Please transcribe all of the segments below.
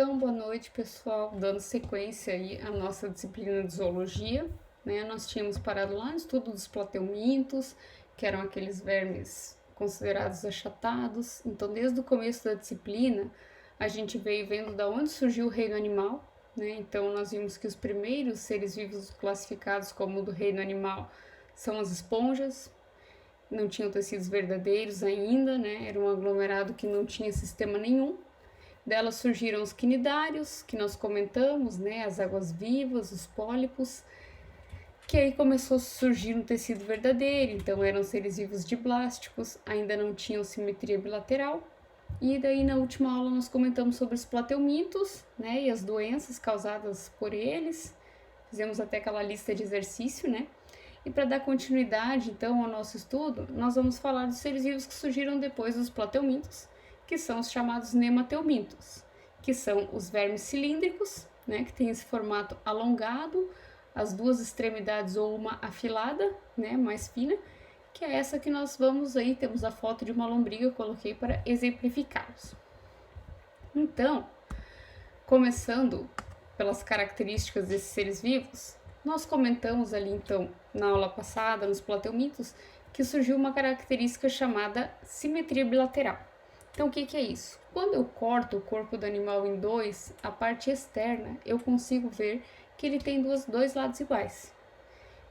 Então, boa noite, pessoal. Dando sequência aí à nossa disciplina de zoologia, né? Nós tínhamos parado lá no estudo dos plateumintos, que eram aqueles vermes considerados achatados. Então, desde o começo da disciplina, a gente veio vendo da onde surgiu o reino animal, né? Então, nós vimos que os primeiros seres vivos classificados como do reino animal são as esponjas. Não tinham tecidos verdadeiros ainda, né? Era um aglomerado que não tinha sistema nenhum. Delas surgiram os quinidários, que nós comentamos, né? As águas-vivas, os pólipos, que aí começou a surgir um tecido verdadeiro, então eram seres vivos diblásticos, ainda não tinham simetria bilateral. E daí na última aula nós comentamos sobre os plateumintos, né? E as doenças causadas por eles. Fizemos até aquela lista de exercício, né? E para dar continuidade, então, ao nosso estudo, nós vamos falar dos seres vivos que surgiram depois dos plateumintos, que são os chamados nemateumintos, que são os vermes cilíndricos, né, que tem esse formato alongado, as duas extremidades ou uma afilada, né, mais fina, que é essa que nós vamos aí, temos a foto de uma lombriga, eu coloquei para exemplificá-los. Então, começando pelas características desses seres vivos, nós comentamos ali então, na aula passada, nos plateumintos, que surgiu uma característica chamada simetria bilateral. Então, o que é isso? Quando eu corto o corpo do animal em dois, a parte externa, eu consigo ver que ele tem dois lados iguais.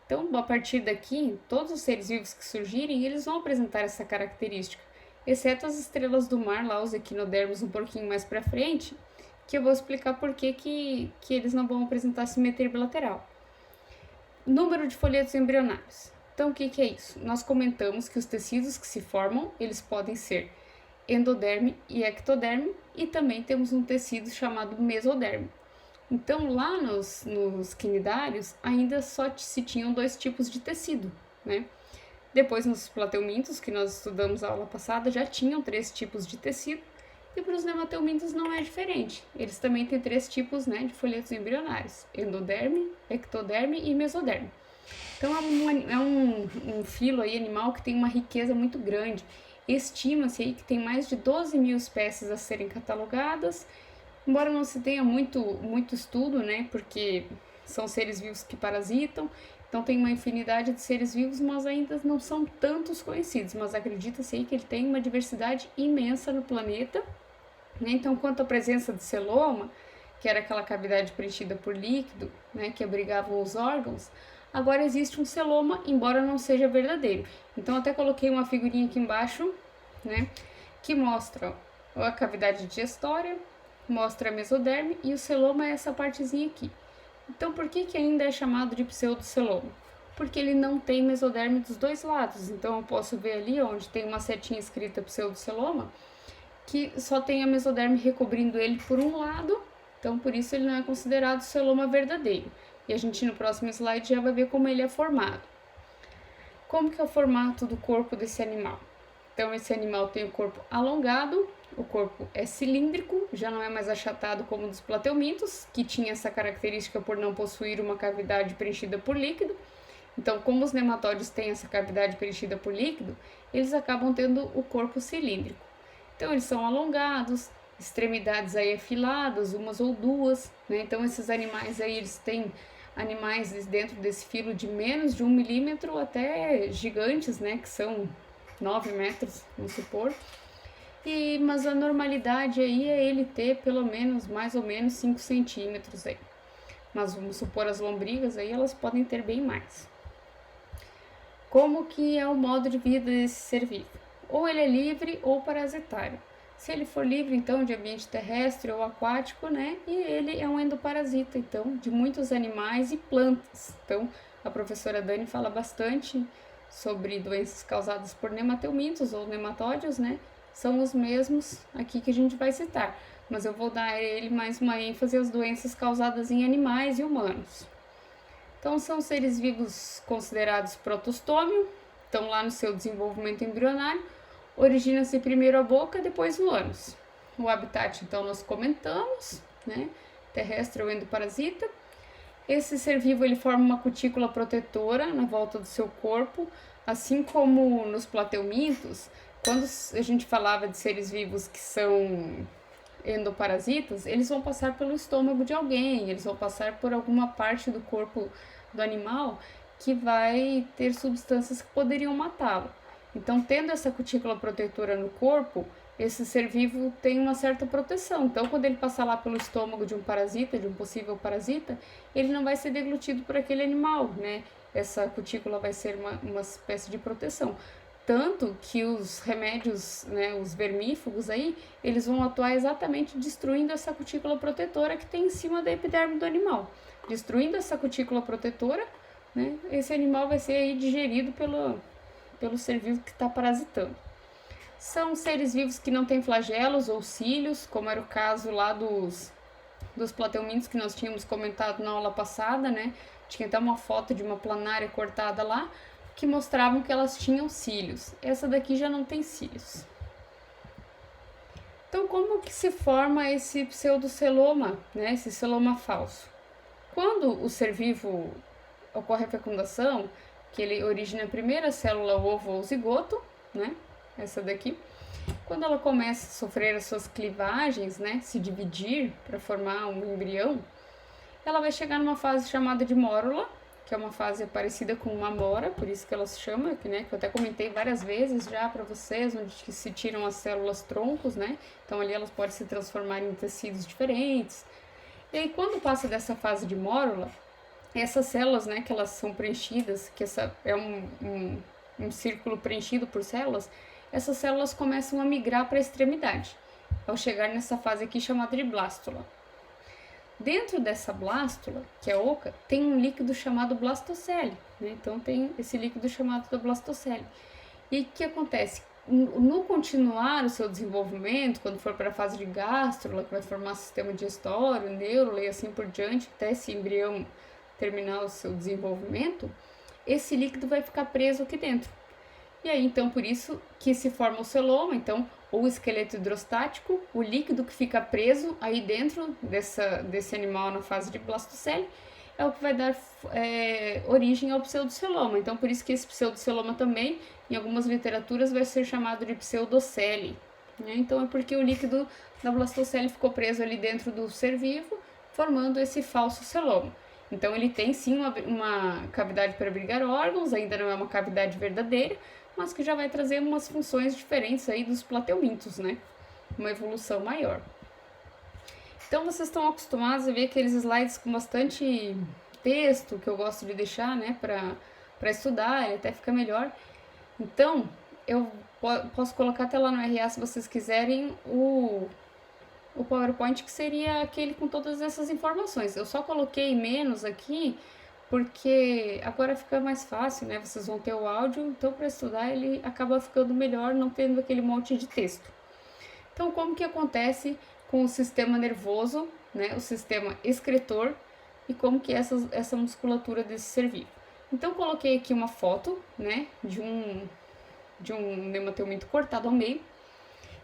Então, a partir daqui, todos os seres vivos que surgirem, eles vão apresentar essa característica, exceto as estrelas do mar, lá os equinodermos um pouquinho mais para frente, que eu vou explicar por que eles não vão apresentar simetria bilateral. Número de folhetos embrionários. Então, o que é isso? Nós comentamos que os tecidos que se formam, eles podem ser endoderme e ectoderme, e também temos um tecido chamado mesoderme. Então, lá nos quinidários, ainda só se tinham dois tipos de tecido, né? Depois, nos plateumintos, que nós estudamos na aula passada, já tinham 3 tipos de tecido, e para os nemateumintos não é diferente. Eles também têm 3 tipos, né, de folhetos embrionários: endoderme, ectoderme e mesoderme. Então, é um filo aí, animal que tem uma riqueza muito grande. Estima-se aí que tem mais de 12 mil espécies a serem catalogadas, embora não se tenha muito estudo, né, porque são seres vivos que parasitam, então tem uma infinidade de seres vivos, mas ainda não são tantos conhecidos, mas acredita-se aí que ele tem uma diversidade imensa no planeta, né? Então, quanto à presença de celoma, que era aquela cavidade preenchida por líquido, né, que abrigavam os órgãos, agora existe um celoma, embora não seja verdadeiro. Então, até coloquei uma figurinha aqui embaixo, né, que mostra a cavidade digestória, mostra a mesoderme, e o celoma é essa partezinha aqui. Então, por que ainda é chamado de pseudoceloma? Porque ele não tem mesoderme dos dois lados. Então, eu posso ver ali onde tem uma setinha escrita pseudoceloma, que só tem a mesoderme recobrindo ele por um lado, então por isso ele não é considerado celoma verdadeiro. E a gente no próximo slide já vai ver como ele é formado. Como que é o formato do corpo desse animal? Então esse animal tem o corpo alongado, o corpo é cilíndrico, já não é mais achatado como o dos plateumintos, que tinha essa característica por não possuir uma cavidade preenchida por líquido. Então, como os nematóides têm essa cavidade preenchida por líquido, eles acabam tendo o corpo cilíndrico. Então, eles são alongados, extremidades aí afiladas, umas ou duas, né? Então, esses animais aí, eles têm animais dentro desse filo de menos de 1 milímetro até gigantes, né? Que são 9 metros, vamos supor. Mas a normalidade aí é ele ter pelo menos, mais ou menos 5 centímetros aí. Mas vamos supor as lombrigas aí, elas podem ter bem mais. Como que é o modo de vida desse ser vivo? Ou ele é livre ou parasitário. Se ele for livre, então, de ambiente terrestre ou aquático, né? E ele é um endoparasita, então, de muitos animais e plantas. Então, a professora Dani fala bastante sobre doenças causadas por nemateumintos ou nematóides, né? São os mesmos aqui que a gente vai citar, mas eu vou dar a ele mais uma ênfase às doenças causadas em animais e humanos. Então, são seres vivos considerados protostômio, estão lá no seu desenvolvimento embrionário, origina-se primeiro a boca, depois no ânus. O habitat, então, nós comentamos, né? Terrestre ou endoparasita. Esse ser vivo, ele forma uma cutícula protetora na volta do seu corpo, assim como nos plateumintos. Quando a gente falava de seres vivos que são endoparasitas, eles vão passar pelo estômago de alguém, eles vão passar por alguma parte do corpo do animal que vai ter substâncias que poderiam matá-lo. Então, tendo essa cutícula protetora no corpo, esse ser vivo tem uma certa proteção. Então, quando ele passar lá pelo estômago de um parasita, de um possível parasita, ele não vai ser deglutido por aquele animal, né? Essa cutícula vai ser uma espécie de proteção. Tanto que os remédios, né, os vermífugos aí, eles vão atuar exatamente destruindo essa cutícula protetora que tem em cima da epiderme do animal. Destruindo essa cutícula protetora, né, esse animal vai ser aí digerido pelo ser vivo que está parasitando. São seres vivos que não têm flagelos ou cílios, como era o caso lá dos plateumintos que nós tínhamos comentado na aula passada, né? Tinha até uma foto de uma planária cortada lá, que mostravam que elas tinham cílios. Essa daqui já não tem cílios. Então, como que se forma esse pseudoceloma, né? Esse celoma falso? Quando o ser vivo ocorre a fecundação, que ele origina a primeira célula ovo ou zigoto, né? Essa daqui. Quando ela começa a sofrer as suas clivagens, né? Se dividir para formar um embrião, ela vai chegar numa fase chamada de mórula, que é uma fase parecida com uma amora, por isso que ela se chama, né, que eu até comentei várias vezes já para vocês, onde se tiram as células troncos, né? Então ali elas podem se transformar em tecidos diferentes. E aí quando passa dessa fase de mórula, essas células, né, que elas são preenchidas, que essa é um círculo preenchido por células, essas células começam a migrar para a extremidade, ao chegar nessa fase aqui chamada de blástula. Dentro dessa blástula, que é oca, tem um líquido chamado blastocele, né? Então tem esse líquido chamado da blastocele. E o que acontece? No continuar o seu desenvolvimento, quando for para a fase de gástrula, que vai formar sistema digestório, neurula e assim por diante, até esse embrião terminar o seu desenvolvimento, esse líquido vai ficar preso aqui dentro. E aí, então, por isso que se forma o celoma, então, ou esqueleto hidrostático, o líquido que fica preso aí dentro desse animal na fase de blastocele, é o que vai dar origem ao pseudoceloma. Então, por isso que esse pseudoceloma também, em algumas literaturas, vai ser chamado de pseudocele. Né? Então, é porque o líquido da blastocele ficou preso ali dentro do ser vivo, formando esse falso celoma. Então, ele tem sim uma cavidade para abrigar órgãos, ainda não é uma cavidade verdadeira, mas que já vai trazer umas funções diferentes aí dos plateumintos, né? Uma evolução maior. Então, vocês estão acostumados a ver aqueles slides com bastante texto, que eu gosto de deixar, né, para estudar, ele até fica melhor. Então, eu posso colocar até lá no RA, se vocês quiserem, o PowerPoint, que seria aquele com todas essas informações. Eu só coloquei menos aqui, porque agora fica mais fácil, né? Vocês vão ter o áudio, então para estudar ele acaba ficando melhor, não tendo aquele monte de texto. Então, como que acontece com o sistema nervoso, né? O sistema excretor e como que é essa musculatura desse ser vivo. Então, coloquei aqui uma foto, né? De um nematelminto cortado ao meio.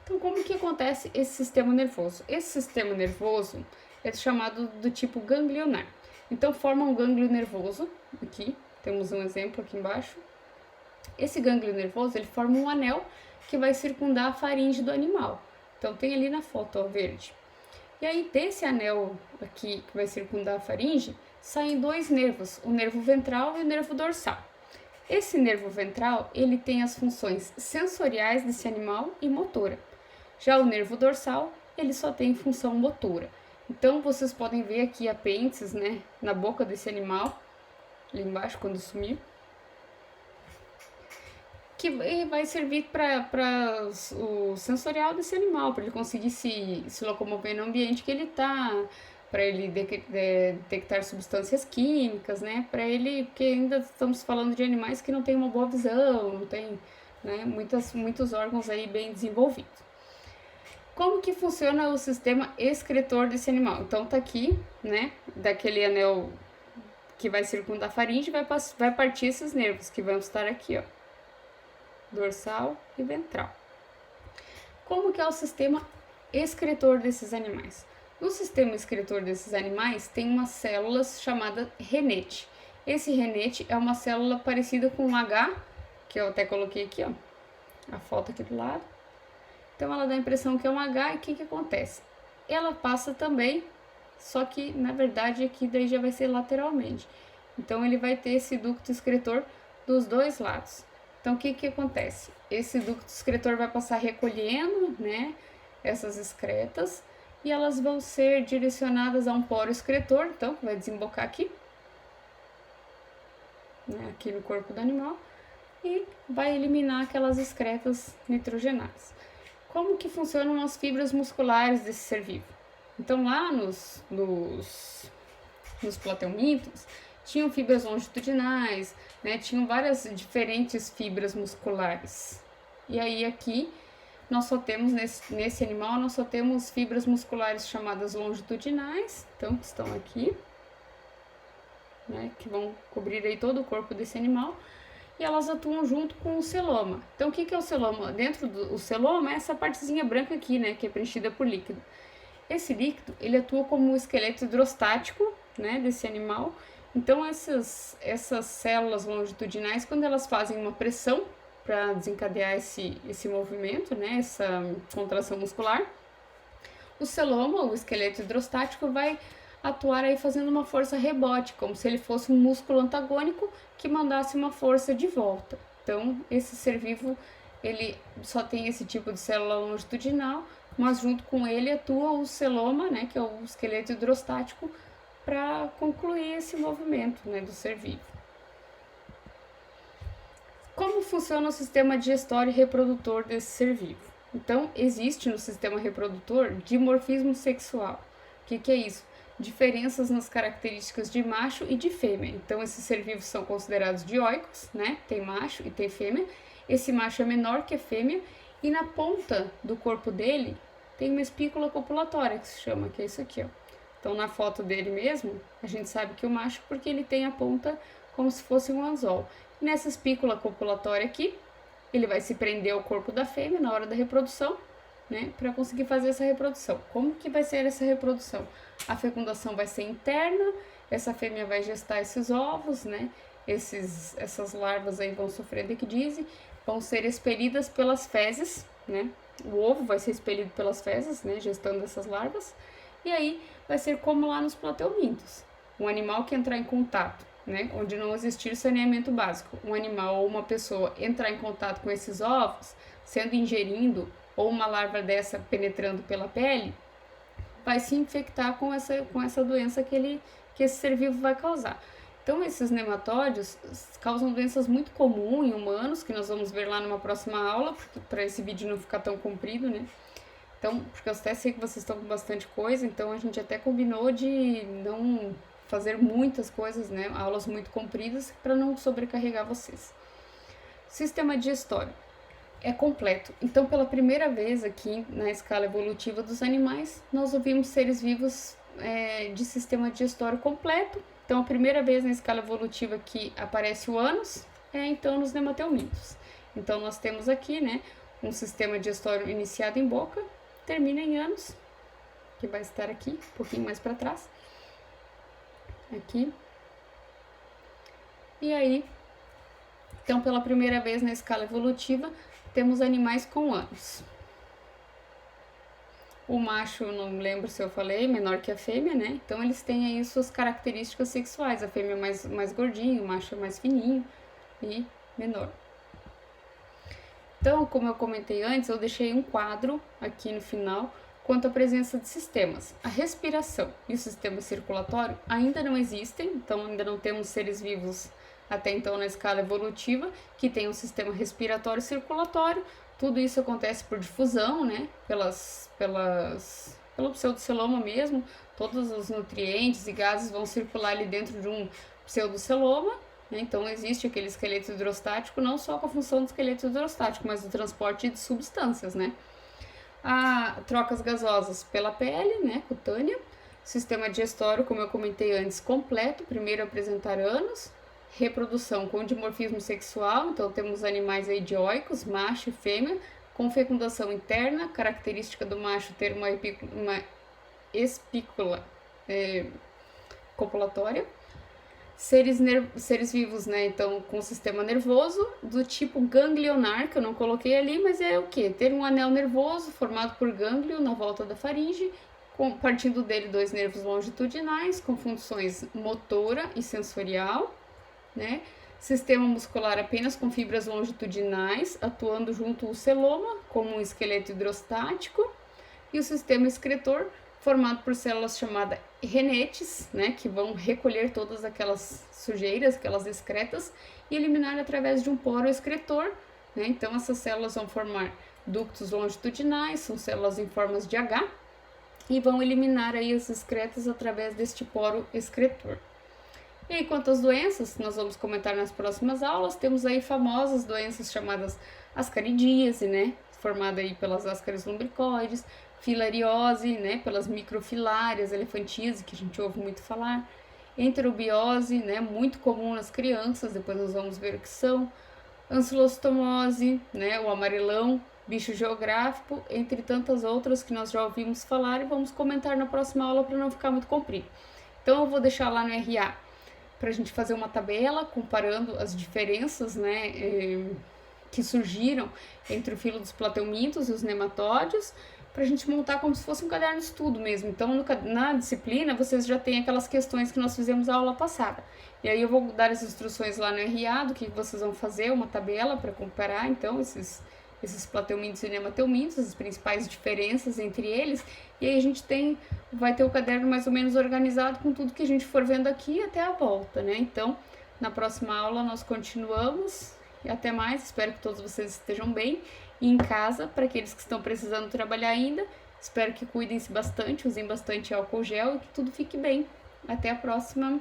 Então, como que acontece esse sistema nervoso? Esse sistema nervoso é chamado do tipo ganglionar. Então, forma um gânglio nervoso, aqui, temos um exemplo aqui embaixo. Esse gânglio nervoso, ele forma um anel que vai circundar a faringe do animal. Então, tem ali na foto, ó, verde. E aí, desse anel aqui, que vai circundar a faringe, saem dois nervos, o nervo ventral e o nervo dorsal. Esse nervo ventral, ele tem as funções sensoriais desse animal e motora. Já o nervo dorsal, ele só tem função motora. Então, vocês podem ver aqui apêndices, né, na boca desse animal, ali embaixo, quando sumir, que vai servir para o sensorial desse animal, para ele conseguir se locomover no ambiente que ele está, para ele detectar substâncias químicas, né, para ele, porque ainda estamos falando de animais que não têm uma boa visão, não tem, né, muitos órgãos aí bem desenvolvidos. Como que funciona o sistema excretor desse animal? Então tá aqui, né, daquele anel que vai circundar a faringe, vai partir esses nervos que vão estar aqui, ó, dorsal e ventral. Como que é o sistema excretor desses animais? No sistema excretor desses animais tem umas células chamadas renete. Esse renete é uma célula parecida com um H, que eu até coloquei aqui, ó, a foto aqui do lado. Então, ela dá a impressão que é um H, e o que acontece? ela passa também, só que na verdade aqui daí já vai ser lateralmente. Então ele vai ter esse ducto excretor dos dois lados. Então o que acontece? Esse ducto excretor vai passar recolhendo, né, essas excretas, e elas vão ser direcionadas a um poro excretor, então vai desembocar aqui, né, aqui no corpo do animal, e vai eliminar aquelas excretas nitrogenadas. Como que funcionam as fibras musculares desse ser vivo? Então lá nos plateumintos tinham fibras longitudinais, né, tinham várias diferentes fibras musculares. E aí aqui nós só temos, nesse animal, nós só temos fibras musculares chamadas longitudinais, então que estão aqui, né, que vão cobrir aí todo o corpo desse animal, e elas atuam junto com o celoma. Então o que é o celoma? Dentro do celoma é essa partezinha branca aqui, né, que é preenchida por líquido. Esse líquido, ele atua como um esqueleto hidrostático, né, desse animal. Então essas células longitudinais, quando elas fazem uma pressão para desencadear esse movimento, né, essa contração muscular, o celoma, o esqueleto hidrostático, vai atuar aí fazendo uma força rebote, como se ele fosse um músculo antagônico que mandasse uma força de volta. Então, esse ser vivo, ele só tem esse tipo de célula longitudinal, mas junto com ele atua o celoma, né, que é o esqueleto hidrostático, para concluir esse movimento, né, do ser vivo. Como funciona o sistema digestório e reprodutor desse ser vivo? Então, existe no sistema reprodutor dimorfismo sexual. O que é isso? Diferenças nas características de macho e de fêmea. Então, esses ser vivos são considerados dioicos, né? Tem macho e tem fêmea. Esse macho é menor que a fêmea e na ponta do corpo dele tem uma espícula copulatória, que se chama, que é isso aqui, ó. Então, na foto dele mesmo, a gente sabe que o macho, porque ele tem a ponta como se fosse um anzol. E nessa espícula copulatória aqui, ele vai se prender ao corpo da fêmea na hora da reprodução, né, para conseguir fazer essa reprodução. Como que vai ser essa reprodução? A fecundação vai ser interna, essa fêmea vai gestar esses ovos, né, essas larvas aí vão sofrer decdise, vão ser expelidas pelas fezes, né, o ovo vai ser expelido pelas fezes, né, gestando essas larvas, e aí vai ser como lá nos plateumintos, um animal que entrar em contato, né, onde não existir saneamento básico, um animal ou uma pessoa entrar em contato com esses ovos, sendo ingerindo, ou uma larva dessa penetrando pela pele, vai se infectar com essa doença que esse ser vivo vai causar. Então, esses nematóides causam doenças muito comuns em humanos, que nós vamos ver lá numa próxima aula, para esse vídeo não ficar tão comprido, né? Então, porque eu até sei que vocês estão com bastante coisa, então a gente até combinou de não fazer muitas coisas, né? Aulas muito compridas, para não sobrecarregar vocês. Sistema digestório é completo. Então, pela primeira vez aqui na escala evolutiva dos animais, nós ouvimos seres vivos de sistema digestório completo. Então, a primeira vez na escala evolutiva que aparece o ânus é então nos nemateumintos. Então, nós temos aqui, né, um sistema digestório iniciado em boca, termina em ânus, que vai estar aqui, um pouquinho mais para trás. Aqui. E aí, então, pela primeira vez na escala evolutiva, temos animais com ânus. O macho, não lembro se eu falei, menor que a fêmea, né? Então, eles têm aí suas características sexuais. A fêmea é mais gordinha, o macho é mais fininho e menor. Então, como eu comentei antes, eu deixei um quadro aqui no final quanto à presença de sistemas. A respiração e o sistema circulatório ainda não existem, então ainda não temos seres vivos até então na escala evolutiva, que tem um sistema respiratório e circulatório. Tudo isso acontece por difusão, né, pelo pseudoceloma mesmo. Todos os nutrientes e gases vão circular ali dentro de um pseudoceloma, né? Então existe aquele esqueleto hidrostático, não só com a função do esqueleto hidrostático, mas do transporte de substâncias, né. Trocas gasosas pela pele, né, cutânea. Sistema digestório, como eu comentei antes, completo, primeiro apresentar ânus. Reprodução com dimorfismo sexual, então temos animais aí dioicos, macho e fêmea, com fecundação interna, característica do macho ter uma espícula copulatória. Seres vivos, né, então com sistema nervoso do tipo ganglionar, que eu não coloquei ali, mas é o que? Ter um anel nervoso formado por gânglio na volta da faringe, partindo dele 2 nervos longitudinais com funções motora e sensorial, né? Sistema muscular apenas com fibras longitudinais, atuando junto ao celoma, como um esqueleto hidrostático, e o sistema excretor, formado por células chamadas renetes, né, que vão recolher todas aquelas sujeiras, aquelas excretas, e eliminar através de um poro excretor, né? Então, essas células vão formar ductos longitudinais, são células em formas de H, e vão eliminar aí as excretas através deste poro excretor. E aí, quanto às doenças, nós vamos comentar nas próximas aulas, temos aí famosas doenças chamadas ascaridíase, né, formada aí pelas ascaris lumbricoides, filariose, né, pelas microfilárias, elefantíase, que a gente ouve muito falar, enterobiose, né, muito comum nas crianças, depois nós vamos ver o que são, ancilostomose, né, o amarelão, bicho geográfico, entre tantas outras que nós já ouvimos falar e vamos comentar na próxima aula para não ficar muito comprido. Então eu vou deixar lá no RA para a gente fazer uma tabela comparando as diferenças, né, que surgiram entre o filo dos plateumintos e os nematódios, para a gente montar como se fosse um caderno de estudo mesmo. Então, na disciplina, vocês já têm aquelas questões que nós fizemos na aula passada. E aí eu vou dar as instruções lá no RA do que vocês vão fazer, uma tabela para comparar, então, esses plateumintos e nemateumintos, as principais diferenças entre eles, e aí a gente vai ter o caderno mais ou menos organizado com tudo que a gente for vendo aqui até a volta, né? Então, na próxima aula nós continuamos, e até mais, espero que todos vocês estejam bem, e em casa, para aqueles que estão precisando trabalhar ainda, espero que cuidem-se bastante, usem bastante álcool gel e que tudo fique bem. Até a próxima!